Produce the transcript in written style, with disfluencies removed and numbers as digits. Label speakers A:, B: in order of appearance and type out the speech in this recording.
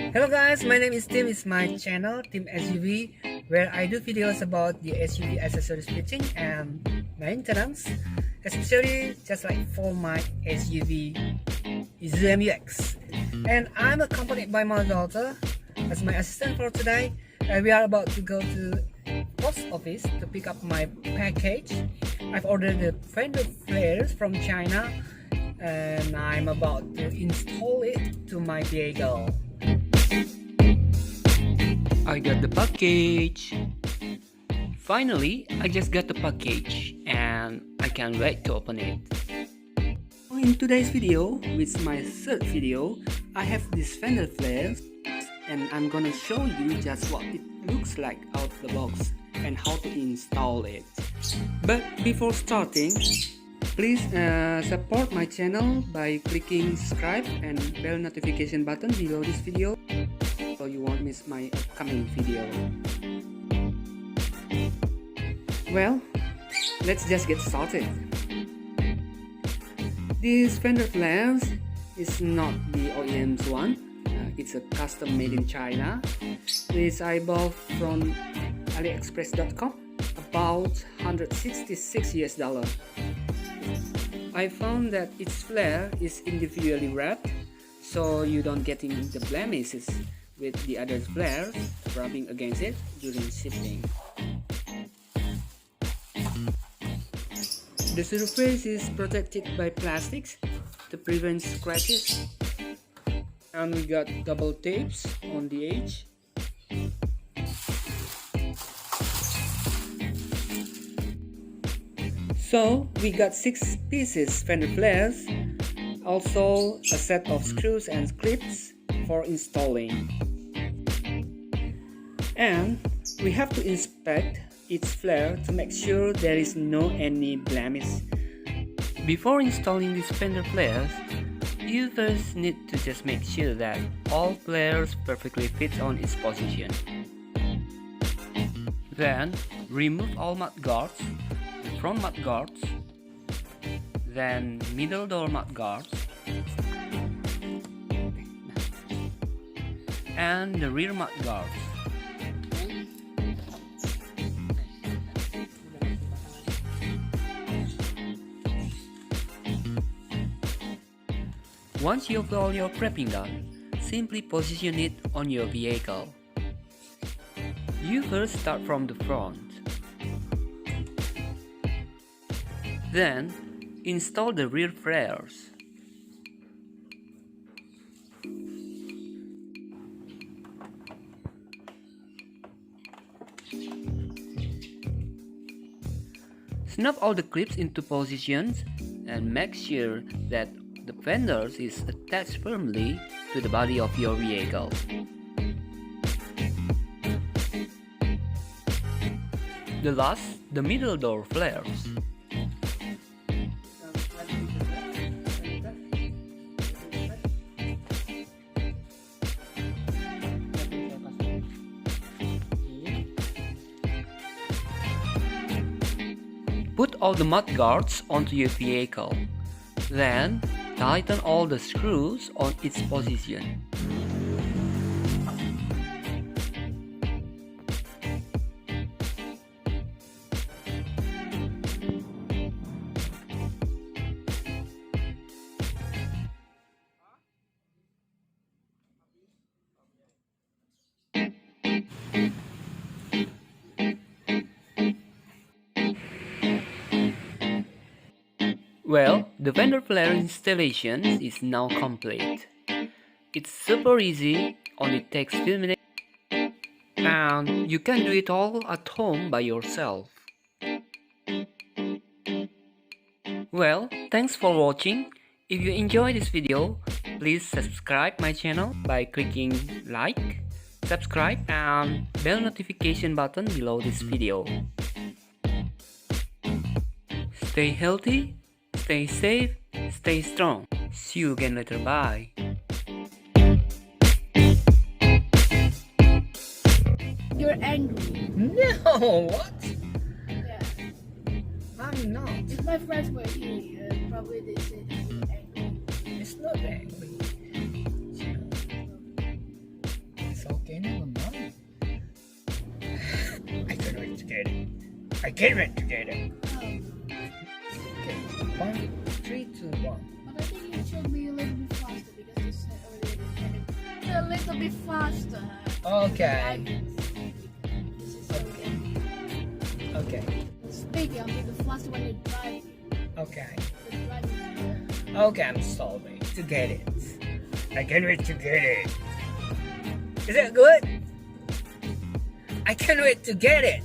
A: Hello guys, my name is Tim. It's my channel Tim SUV, where I do videos about the SUV accessories fitting and maintenance, especially just like for my SUV ZMUX. And I'm accompanied by my daughter as my assistant for today. We are about to go to post office to pick up my package. I've ordered the Fender flares from China and I'm about to install it to my vehicle.
B: I got the package. Finally, I just got the package and I can't wait to open it.
A: In today's video, which is my third video, I have these Fender flares and I'm gonna show you just what it looks like out of the box and how to install it. But before starting, please support my channel by clicking subscribe and bell notification button below this video so you won't miss my upcoming video. Well, let's just get started. This Fender flares is not the OEM's one. It's a custom made in China, which I bought from AliExpress.com, about $166. I found that its flare is individually wrapped, so you don't get the blemishes with the other flares rubbing against it during shipping. The surface is protected by plastics to prevent scratches, and we got double tapes on the edge. So we got 6 pieces Fender flares, also a set of screws and clips for installing. And we have to inspect each flare to make sure there is no any blemish.
B: Before installing these Fender flares, you first need to just make sure that all flares perfectly fit on its position. Then remove all mud guards, the front mud guards, then middle door mud guards, and the rear mud guards. Once you've got all your prepping done, simply position it on your vehicle. You first start from the front. Then, install the rear flares. Snap all the clips into positions and make sure that the fenders is attached firmly to the body of your vehicle. The last, the middle door flares. Put all the mud guards onto your vehicle. Then, tighten all the screws on its position. Well, the Fender flare installation is now complete. It's super easy, only takes few minutes, and you can do it all at home by yourself. Well, thanks for watching. If you enjoyed this video, please subscribe my channel by clicking like, subscribe and bell notification button below this video. Stay healthy, stay safe, stay strong. See you again later. Bye.
C: You're angry.
A: No, what?
C: Yeah.
A: I'm not.
C: If my friends were here, probably they say that you're angry.
A: It's not angry. I can't wait to get it.
C: Um,
A: Okay, 1, 3, 2, 1.
C: but I think it should be a little bit faster because you said earlier a little bit faster.
A: Okay.
C: This is so good.
A: Okay.
C: Speaking of the faster when you're driving.
A: Okay.
C: The driving.
A: Okay, I'm sorry to get it. I can't wait to get it. Is that good? I can't wait to get it.